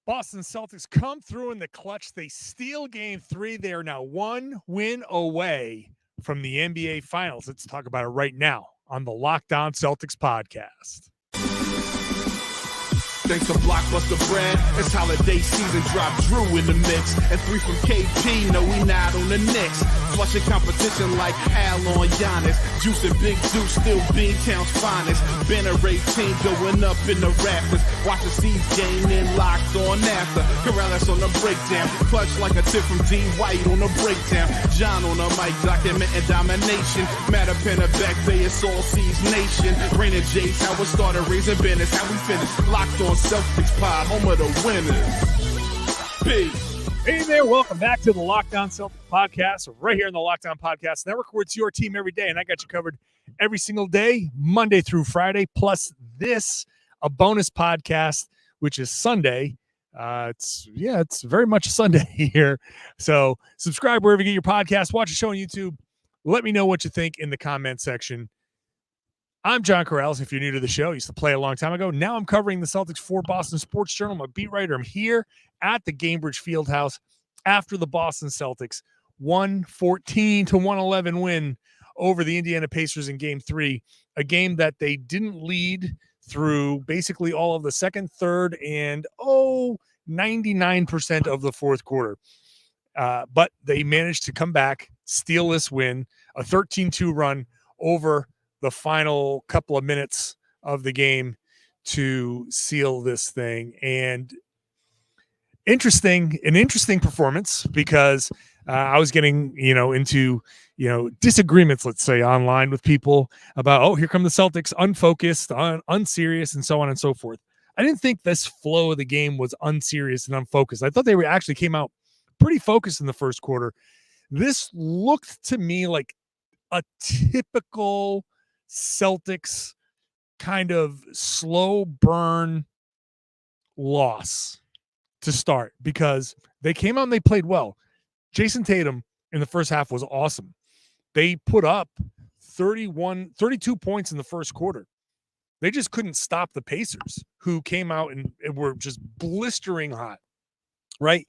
Boston Celtics come through in the clutch. They steal game 3. They are now 1 win away from the NBA Finals. Let's talk about it right now on the Locked On Celtics podcast. Thanks to Blockbuster Brand, it's holiday season, drop Jrue in the mix. And 3 from KP, no we not on the Knicks. Flushing competition like Al on Giannis. Juice and Big Juice, still Beantown's finest. Banner 18 going up in the rafters. Watch the C's game in locked on after. Karalis on the breakdown, clutch like a tip from D. White on the breakdown. John on the mic, documenting domination. Matter pen a back bay, it's all C's nation. Rain and Jace, how it started, raising business, how we finish. Locked on Celtics pod, home of the winners. Peace. Hey there, welcome back to the Locked On Celtics podcast, right here on the Locked On Podcast Network, where it's your team every day, and I got you covered every single day, Monday through Friday, plus a bonus podcast, which is Sunday. It's very much a Sunday here. So subscribe wherever you get your podcast, watch the show on YouTube. Let me know what you think in the comment section. I'm John Karalis. If you're new to the show, I used to play a long time ago. Now I'm covering the Celtics for Boston Sports Journal. I'm a beat writer. I'm here at the Gainbridge Fieldhouse after the Boston Celtics 114-111 win over the Indiana Pacers in Game 3, a game that they didn't lead through basically all of the second, third, and 99% of the fourth quarter. But they managed to come back, steal this win, a 13-2 run over the final couple of minutes of the game to seal this thing. And an interesting performance, because I was getting, into, disagreements, let's say, online with people about, here come the Celtics, unfocused, unserious, and so on and so forth. I didn't think this flow of the game was unserious and unfocused. I thought they actually came out pretty focused in the first quarter. This looked to me like a typical Celtics kind of slow burn loss to start, because they came out and they played well. Jayson Tatum in the first half was awesome. They put up 32 points in the first quarter. They just couldn't stop the Pacers, who came out and were just blistering hot, right?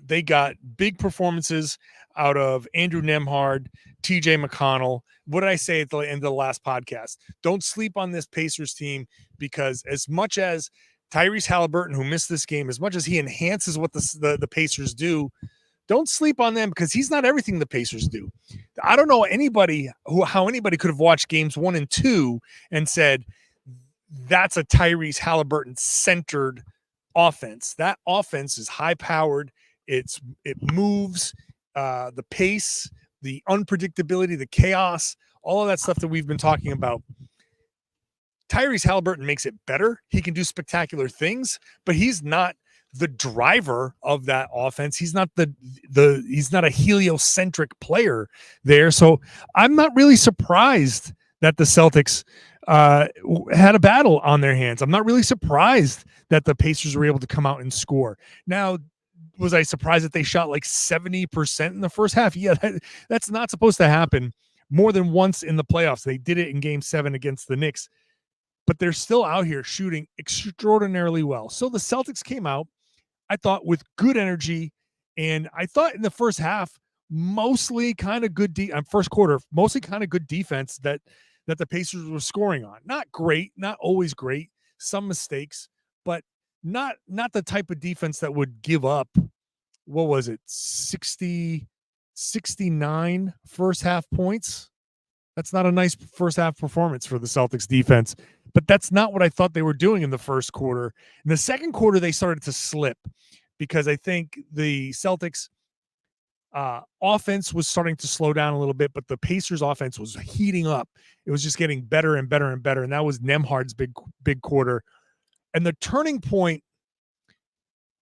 They got big performances out of Andrew Nembhard, TJ McConnell. What did I say at the end of the last podcast? Don't sleep on this Pacers team, because as much as Tyrese Halliburton, who missed this game, as much as he enhances what the Pacers do, don't sleep on them, because he's not everything the Pacers do. I don't know how anybody could have watched games 1 and 2 and said that's a Tyrese Halliburton centered offense. That offense is high powered. It moves, the pace, the unpredictability, the chaos, all of that stuff that we've been talking about. Tyrese Halliburton makes it better. He can do spectacular things, but he's not the driver of that offense. He's not he's not a heliocentric player there. So I'm not really surprised that the Celtics had a battle on their hands. I'm not really surprised that the Pacers were able to come out and score. Now, was I surprised that they shot like 70% in the first half? Yeah, that's not supposed to happen more than once in the playoffs. They did it in Game 7 against the Knicks, but they're still out here shooting extraordinarily well. So the Celtics came out, I thought, with good energy, and I thought in the first half, mostly kind of good first quarter, mostly kind of good defense that the Pacers were scoring on. Not great, not always great, some mistakes, but not the type of defense that would give up, what was it, 69 first half points. That's not a nice first half performance for the Celtics defense, but that's not what I thought they were doing in the first quarter. In the second quarter, they started to slip, because I think the Celtics offense was starting to slow down a little bit, but the Pacers offense was heating up. It was just getting better and better and better. And that was Nembhard's big quarter. And the turning point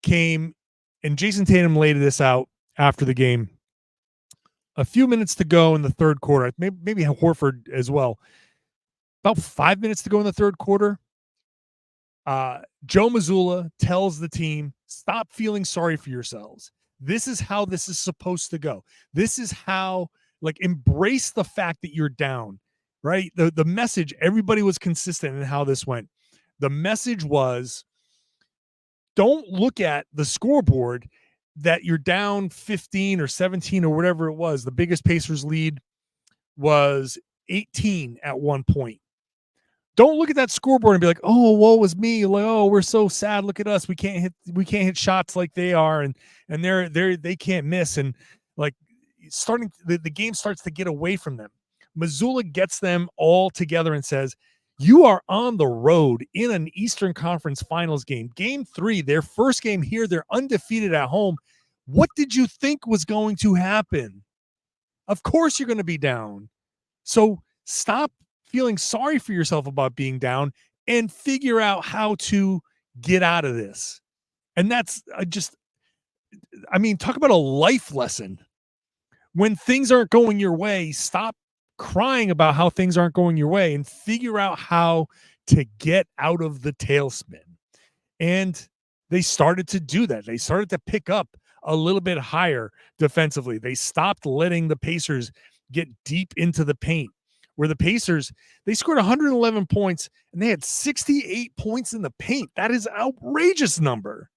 came, and Jayson Tatum laid this out after the game. A few minutes to go in the third quarter, maybe Horford as well. About 5 minutes to go in the third quarter, Joe Mazzulla tells the team, stop feeling sorry for yourselves. This is how this is supposed to go. This is how, embrace the fact that you're down, right? The message, everybody was consistent in how this went. The message was, don't look at the scoreboard that you're down 15 or 17 or whatever it was. The biggest Pacers lead was 18 at one point. Don't look at that scoreboard and be like, "Oh, woe was me!" Like, "Oh, we're so sad. Look at us. We can't hit shots like they are, and they can't miss." And like starting the game starts to get away from them. Mazzulla gets them all together and says, "You are on the road in an Eastern Conference Finals game. Game 3, their first game here. They're undefeated at home. What did you think was going to happen? Of course you're going to be down. So stop feeling sorry for yourself about being down and figure out how to get out of this." And that's talk about a life lesson. When things aren't going your way, stop crying about how things aren't going your way and figure out how to get out of the tailspin. And they started to do that. They started to pick up a little bit higher defensively. They stopped letting the Pacers get deep into the paint, where the Pacers, they scored 111 points and they had 68 points in the paint. That is an outrageous number.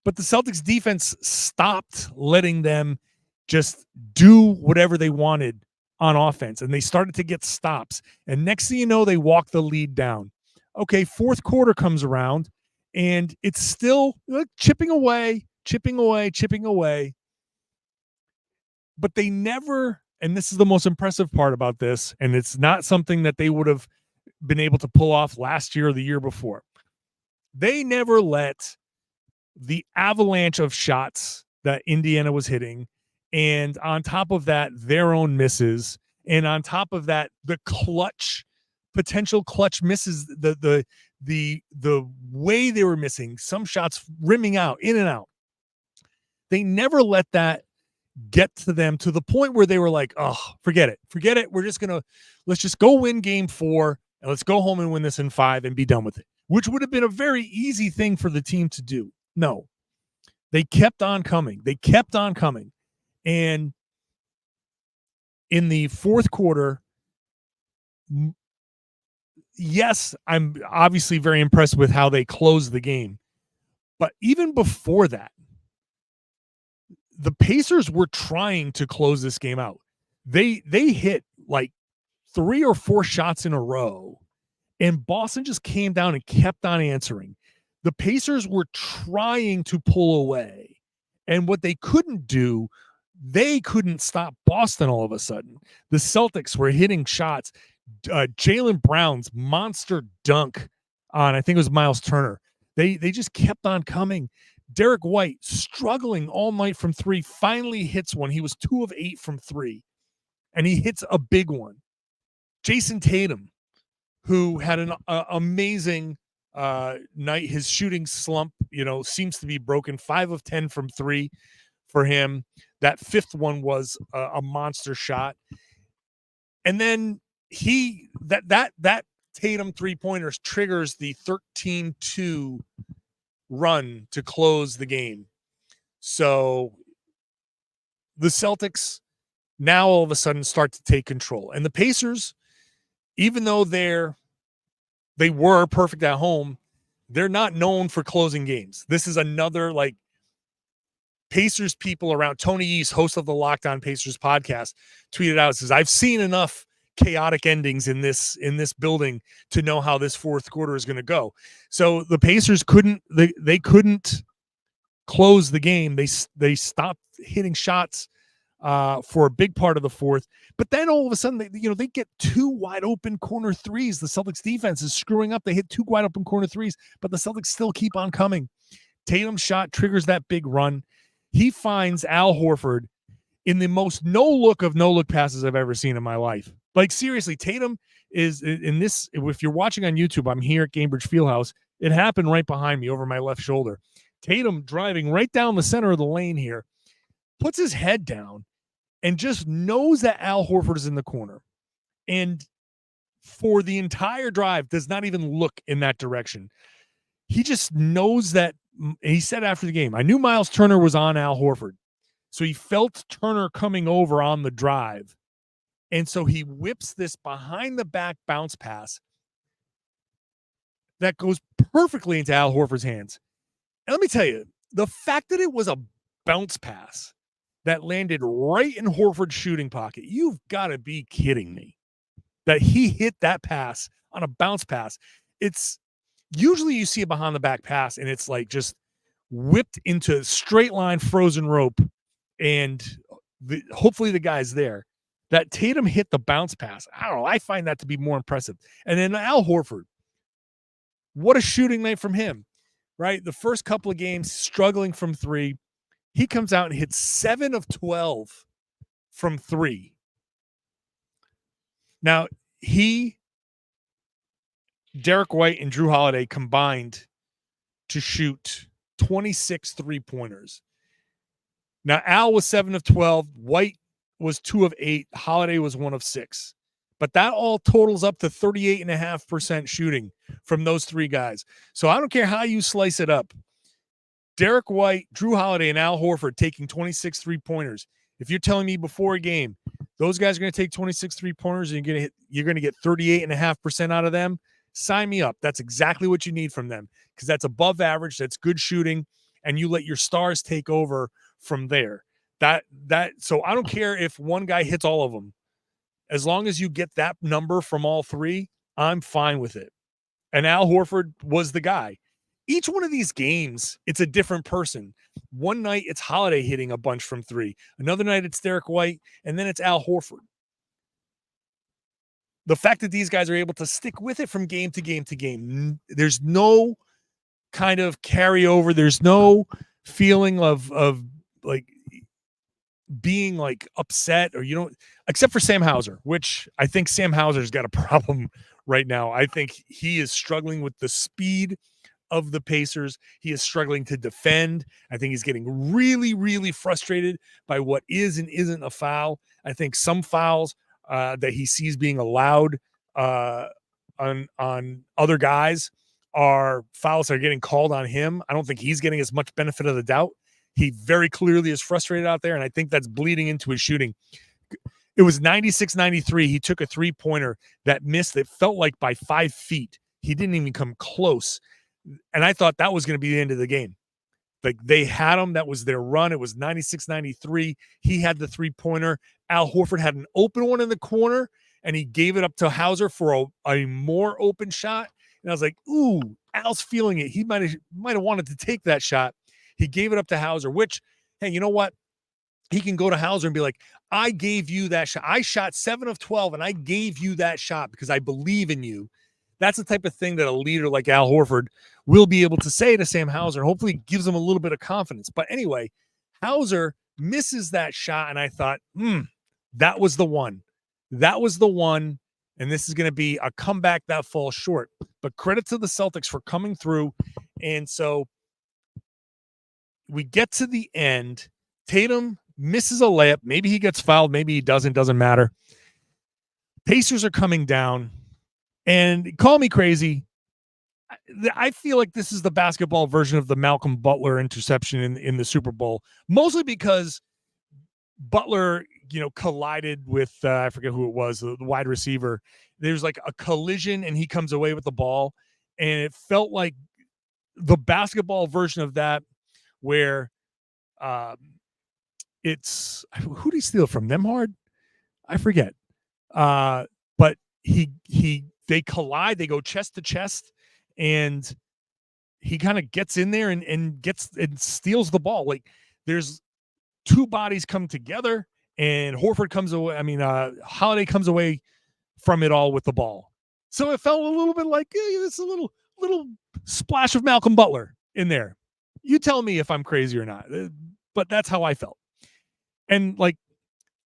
But the Celtics defense stopped letting them just do whatever they wanted on offense, and they started to get stops. And next thing you know, they walked the lead down. Okay, fourth quarter comes around, and it's still chipping away. But they never, and this is the most impressive part about this, and it's not something that they would have been able to pull off last year or the year before. They never let the avalanche of shots that Indiana was hitting, and on top of that, their own misses, and on top of that, the potential clutch misses, the way they were missing, some shots rimming out, in and out. They never let that get to them to the point where they were like, "Oh, forget it. Let's just go win game 4 and let's go home and win this in 5 and be done with it," which would have been a very easy thing for the team to do. No, they kept on coming. And in the fourth quarter, yes, I'm obviously very impressed with how they closed the game. But even before that, the Pacers were trying to close this game out. They hit like 3 or 4 shots in a row, and Boston just came down and kept on answering. The Pacers were trying to pull away, and what they couldn't do, they couldn't stop Boston all of a sudden. The Celtics were hitting shots. Jaylen Brown's monster dunk on, I think it was Miles Turner. They just kept on coming. Derek White, struggling all night from 3, finally hits one. He was 2 of 8 from 3, and he hits a big one. Jayson Tatum, who had an amazing night. His shooting slump, seems to be broken. 5 of 10 from 3 for him. That 5th one was a monster shot. And then that Tatum 3-pointers triggers the 13-2 run to close the game. So the Celtics now all of a sudden start to take control. And the Pacers, even though they were perfect at home, they're not known for closing games. This is another Pacers people around. Tony East, host of the Locked On Pacers podcast, tweeted out, says, "I've seen enough chaotic endings in this building to know how this fourth quarter is going to go." So the Pacers couldn't close the game. They stopped hitting shots for a big part of the fourth. But then all of a sudden, they get 2 wide open corner threes. The Celtics defense is screwing up. They hit 2 wide open corner threes, but the Celtics still keep on coming. Tatum's shot triggers that big run. He finds Al Horford in the most no-look passes I've ever seen in my life. Like, seriously, Tatum is in this. If you're watching on YouTube, I'm here at Gainbridge Fieldhouse. It happened right behind me over my left shoulder. Tatum driving right down the center of the lane here, puts his head down and just knows that Al Horford is in the corner. And for the entire drive, does not even look in that direction. He just knows that. He said after the game, "I knew Miles Turner was on Al Horford." So he felt Turner coming over on the drive. And so he whips this behind the back bounce pass. that goes perfectly into Al Horford's hands. And let me tell you, the fact that it was a bounce pass that landed right in Horford's shooting pocket, you've got to be kidding me. That he hit that pass on a bounce pass. It's usually you see a behind the back pass and it's like just whipped into straight line frozen rope, and hopefully the guy's there. That Tatum hit the bounce pass. I don't know. I find that to be more impressive. And then Al Horford, what a shooting night from him, right? The first couple of games struggling from three. He comes out and hits 7 of 12 from three. Now, Derek White and Jrue Holiday combined to shoot 26 three-pointers. Now, Al was 7 of 12. White was 2 of 8. Holiday was 1 of 6. But that all totals up to 38.5% shooting from those three guys. So I don't care how you slice it up. Derek White, Jrue Holiday, and Al Horford taking 26 three-pointers. If you're telling me before a game, those guys are going to take 26 three-pointers and you're going to get 38.5% out of them, sign me up. That's exactly what you need from them, because that's above average. That's good shooting, and you let your stars take over from there. So I don't care if one guy hits all of them. As long as you get that number from all three, I'm fine with it. And Al Horford was the guy. Each one of these games, it's a different person. One night, it's Holiday hitting a bunch from three. Another night, it's Derek White, and then it's Al Horford. The fact that these guys are able to stick with it from game to game to game, there's no kind of carryover. There's no feeling of like being like upset, or you don't, except for Sam Hauser, which I think Sam Hauser's got a problem right now. I think he is struggling with the speed of the Pacers. He is struggling to defend. I think he's getting really, really frustrated by what is and isn't a foul. I think some fouls that he sees being allowed on other guys are fouls that are getting called on him. I don't think he's getting as much benefit of the doubt. He very clearly is frustrated out there, and I think that's bleeding into his shooting. It was 96-93. He took a three-pointer that missed. It felt like by 5 feet. He didn't even come close. And I thought that was going to be the end of the game. Like, they had him. That was their run. It was 96-93. He had the three-pointer. Al Horford had an open one in the corner, and he gave it up to Hauser for a more open shot. And I was like, ooh, Al's feeling it. He might have wanted to take that shot. He gave it up to Hauser, which, hey, you know what? He can go to Hauser and be like, I gave you that shot. I shot 7 of 12, and I gave you that shot because I believe in you. That's the type of thing that a leader like Al Horford will be able to say to Sam Hauser. Hopefully gives him a little bit of confidence. But anyway, Hauser misses that shot, and I thought, that was the one. That was the one, and this is going to be a comeback that falls short. But credit to the Celtics for coming through. And so we get to the end. Tatum misses a layup. Maybe he gets fouled. Maybe he doesn't. Doesn't matter. Pacers are coming down. And call me crazy, I feel like this is the basketball version of the Malcolm Butler interception in the Super Bowl, mostly because Butler, collided with, I forget who it was, the wide receiver. There's like a collision and he comes away with the ball. And it felt like the basketball version of that, where it's, who did he steal from? Nemhard? I forget. But they collide, they go chest to chest, and he kind of gets in there and steals the ball. Like, there's two bodies come together, and Horford comes away. Holiday comes away from it all with the ball. So it felt a little bit like it's a little splash of Malcolm Butler in there. You tell me if I'm crazy or not, but that's how I felt. And like,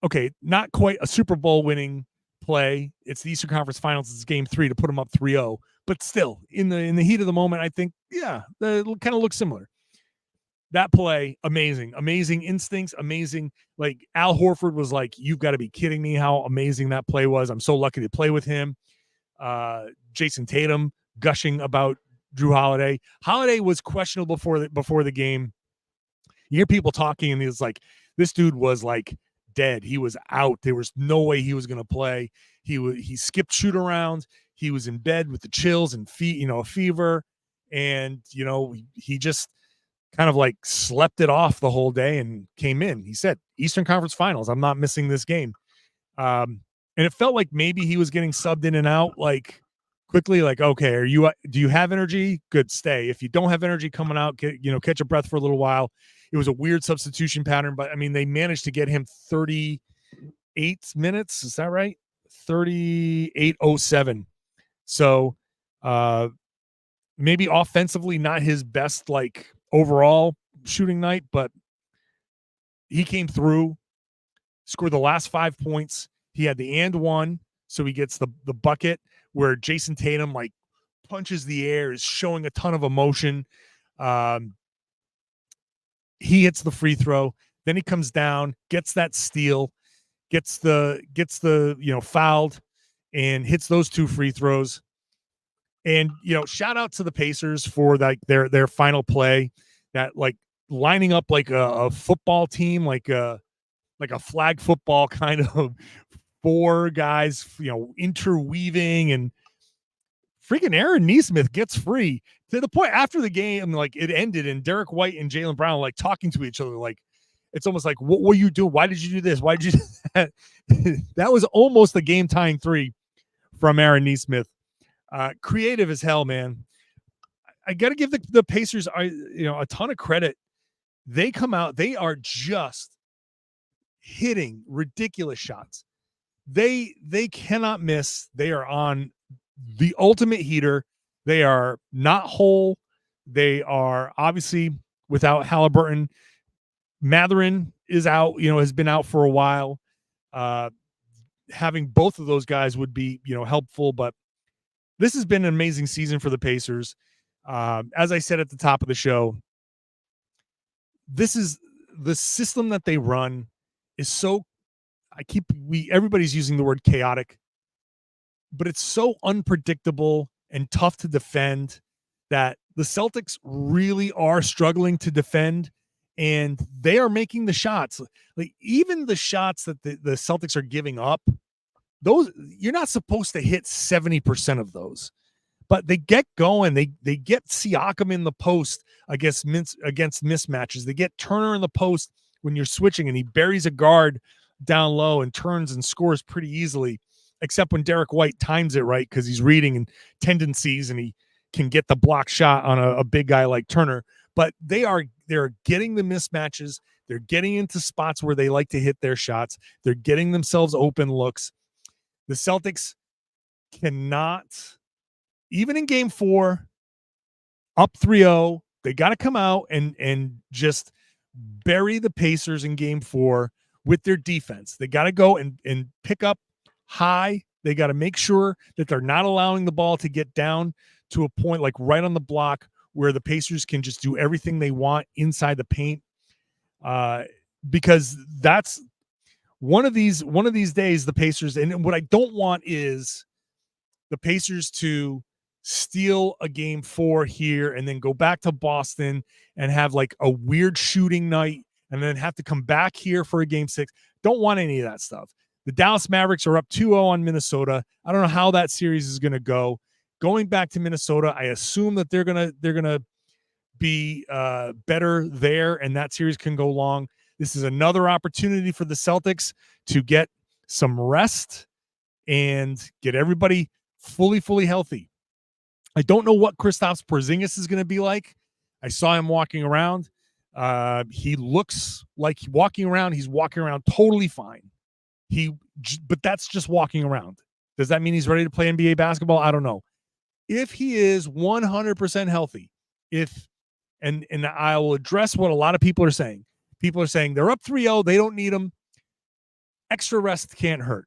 okay, not quite a Super Bowl winning play. It's the Eastern Conference Finals. It's game 3 to put them up 3-0. But still, in the heat of the moment, I think, it kind of looks similar. That play, amazing instincts, amazing. Like, Al Horford was like, you've got to be kidding me how amazing that play was. I'm so lucky to play with him. Jayson Tatum gushing about Jrue Holiday. Holiday was questionable before the game. You hear people talking, and it's like, this dude was like dead. He was out. There was no way he was going to play. He skipped shoot around. he was in bed with the chills and a fever, and he just kind of like slept it off the whole day and came in. He said, Eastern Conference Finals, I'm not missing this game. And it felt like maybe he was getting subbed in and out like quickly, like, okay, do you have energy? Good, stay. If you don't have energy, coming out, catch a breath for a little while. It was a weird substitution pattern, but I mean, they managed to get him 38 minutes. Is that right? 38:07. So maybe offensively not his best like overall shooting night, but he came through, scored the last 5 points. He had the and one, so he gets the bucket where Jayson Tatum like punches the air, is showing a ton of emotion. He hits the free throw, then he comes down, gets that steal, gets the fouled, and hits those 2 free throws. And shout out to the Pacers for like their final play, that like lining up like a football team, like a flag football kind of 4 guys, interweaving, and freaking Aaron Nesmith gets free to the point after the game, like it ended, and Derek White and Jaylen Brown like talking to each other, like it's almost like, what were you doing? Why did you do this? Why did you do that? That was almost the game tying 3 from Aaron Nesmith. Creative as hell, man. I got to give the Pacers a ton of credit. They come out, they are just hitting ridiculous shots. They cannot miss. They are on the ultimate heater. They are not whole. They are obviously without Halliburton. Mathurin is out, has been out for a while. Having both of those guys would be, helpful, but this has been an amazing season for the Pacers. As I said at the top of the show, this is the system that they run is so, everybody's using the word chaotic, but it's so unpredictable and tough to defend that the Celtics really are struggling to defend, and they are making the shots. Like even the shots that the Celtics are giving up, those you're not supposed to hit 70% of those, but they get going. They get Siakam in the post against mismatches. They get Turner in the post when you're switching, and he buries a guard down low and turns and scores pretty easily, except when Derek White times it right because he's reading and tendencies and he can get the block shot on a big guy like Turner. But they're getting the mismatches. They're getting into spots where they like to hit their shots. They're getting themselves open looks. The Celtics cannot, even in game 4, up 3-0, they got to come out and just bury the Pacers in game 4 with their defense. They got to go and pick up high. They got to make sure that they're not allowing the ball to get down to a point like right on the block where the Pacers can just do everything they want inside the paint. Because that's one of these days, the Pacers, and what I don't want is the Pacers to steal a game 4 here and then go back to Boston and have like a weird shooting night and then have to come back here for a game 6. Don't want any of that stuff. The Dallas Mavericks are up 2-0 on Minnesota. I don't know how that series is going to go. Going back to Minnesota, I assume that they're gonna be better there, and that series can go long. This is another opportunity for the Celtics to get some rest and get everybody fully healthy. I don't know what Kristaps Porzingis is going to be like. I saw him walking around. He looks like he's walking around totally fine. But that's just walking around. Does that mean he's ready to play NBA basketball? I don't know. If he is 100% healthy, and I will address what a lot of people are saying. People are saying they're up 3-0. They don't need him. Extra rest can't hurt.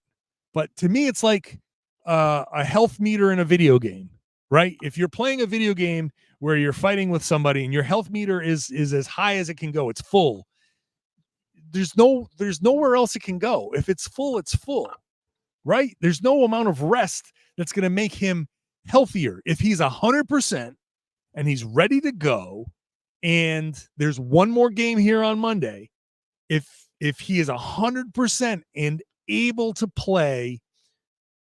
But to me, it's like a health meter in a video game, right? If you're playing a video game where you're fighting with somebody and your health meter is as high as it can go, it's full. There's nowhere else it can go. If it's full, it's full, right? There's no amount of rest that's going to make him healthier. If he's 100% and he's ready to go, and there's one more game here on Monday, if he is 100% and able to play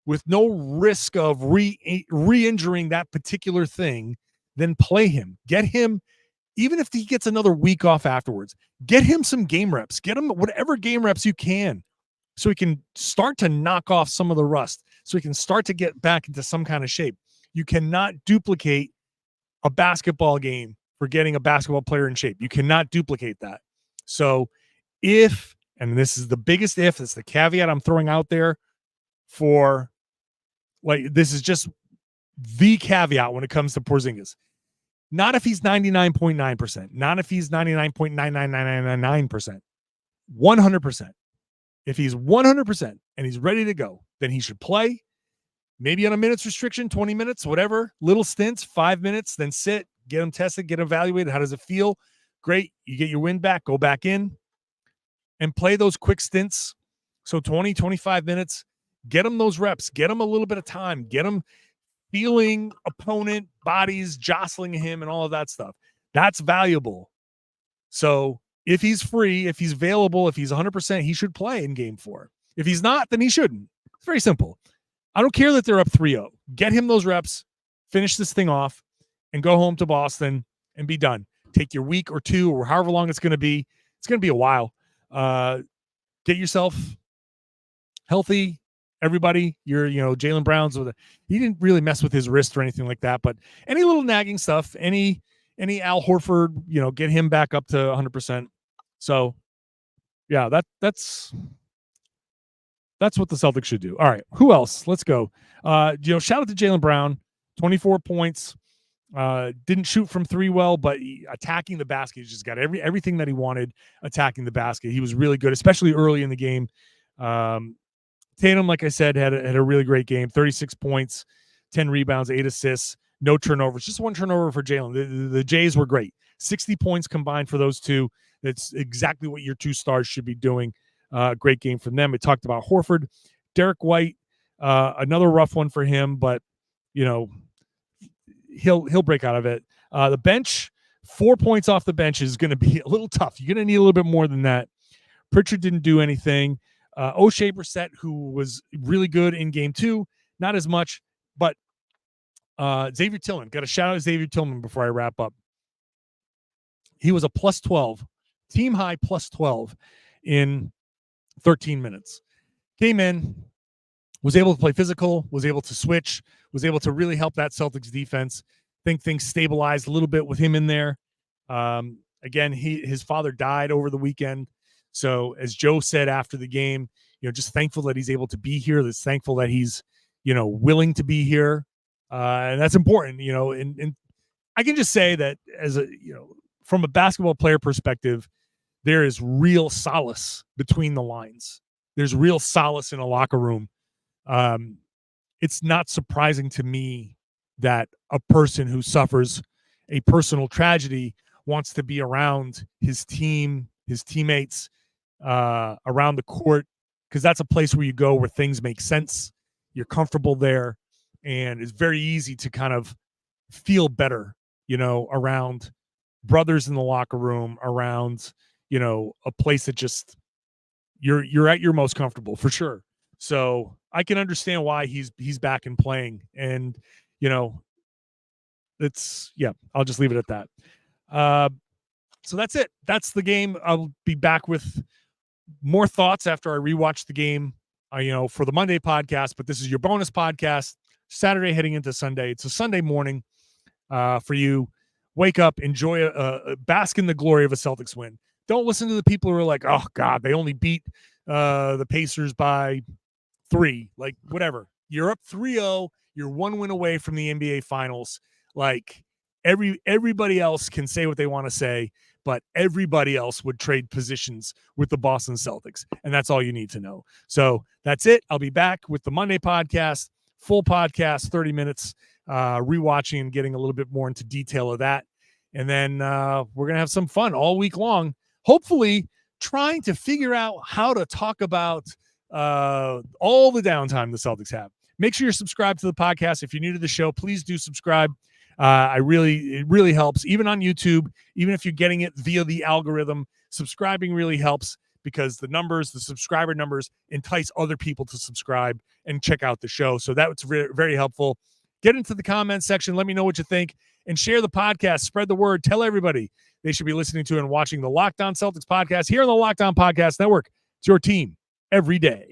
with no risk of re-injuring that particular thing, then play him. Get him, even if he gets another week off afterwards, get him some game reps. Get him whatever game reps you can so he can start to knock off some of the rust, so he can start to get back into some kind of shape. You cannot duplicate a basketball game for getting a basketball player in shape. You cannot duplicate that. So if, and this is the biggest if, it's the caveat I'm throwing out there for, like, this is just the caveat when it comes to Porzingis. Not if he's 99.9%, not if he's 99.99999%, 100%. If he's 100% and he's ready to go, then he should play. Maybe on a minutes restriction, 20 minutes, whatever, little stints, 5 minutes, then sit, get him tested, get evaluated. How does it feel? Great. You get your win back, go back in and play those quick stints. So 20, 25 minutes, get him those reps, get him a little bit of time, get him feeling opponent bodies jostling him and all of that stuff. That's valuable. So if he's free, if he's available, if he's 100%, he should play in game 4. If he's not, then he shouldn't. It's very simple. I don't care that they're up 3-0. Get him those reps, finish this thing off, and go home to Boston and be done. Take your week or 2 or however long it's going to be. It's going to be a while. Get yourself healthy. Everybody, Jaylen Brown's he didn't really mess with his wrist or anything like that, but any little nagging stuff, any Al Horford, get him back up to 100%. So yeah, that's what the Celtics should do. All right. Who else? Let's go. Shout out to Jaylen Brown, 24 points. Didn't shoot from 3 well, but attacking the basket, he just got everything that he wanted attacking the basket. He was really good, especially early in the game. Tatum, like I said, had a really great game, 36 points, 10 rebounds, 8 assists, no turnovers, just 1 turnover for Jaylen. The Jays were great. 60 points combined for those two. That's exactly what your 2 stars should be doing. Great game from them. It talked about Horford, Derek White, another rough one for him, but he'll break out of it. The bench, 4 points off the bench is going to be a little tough. You're going to need a little bit more than that. Pritchard didn't do anything. O'Shea Brissett, who was really good in game 2, not as much, but Xavier Tillman, got a shout out to Xavier Tillman before I wrap up. He was a plus 12, team high plus 12 in 13 minutes. Came in, was able to play physical, was able to switch, was able to really help that Celtics defense. I think things stabilized a little bit with him in there. Again, his father died over the weekend. So as Joe said after the game, just thankful that he's able to be here. That's thankful that he's, willing to be here. And that's important, and I can just say that as from a basketball player perspective, there is real solace between the lines. There's real solace in a locker room. It's not surprising to me that a person who suffers a personal tragedy wants to be around his team, his teammates, around the court, because that's a place where you go where things make sense. You're comfortable there, and it's very easy to kind of feel better, around brothers in the locker room, around, a place that just you're at your most comfortable for sure. So I can understand why he's back and playing, and I'll just leave it at that. So that's it. That's the game. I'll be back with more thoughts after I rewatch the game, for the Monday podcast, but this is your bonus podcast, Saturday heading into Sunday. It's a Sunday morning for you. Wake up, enjoy bask in the glory of a Celtics win. Don't listen to the people who are like, oh God, they only beat the Pacers by 3, like whatever. You're up 3-0. You're 1 win away from the NBA finals. Like everybody else can say what they want to say, but everybody else would trade positions with the Boston Celtics. And that's all you need to know. So that's it. I'll be back with the Monday podcast, full podcast, 30 minutes, rewatching and getting a little bit more into detail of that. And then we're going to have some fun all week long, hopefully trying to figure out how to talk about all the downtime the Celtics have. Make sure you're subscribed to the podcast. If you're new to the show, please do subscribe. It really helps, even on YouTube, even if you're getting it via the algorithm. Subscribing really helps because the subscriber numbers entice other people to subscribe and check out the show. So that's very helpful. Get into the comments section. Let me know what you think and share the podcast. Spread the word. Tell everybody they should be listening to and watching the Locked On Celtics podcast here on the Locked On Podcast Network. It's your team every day.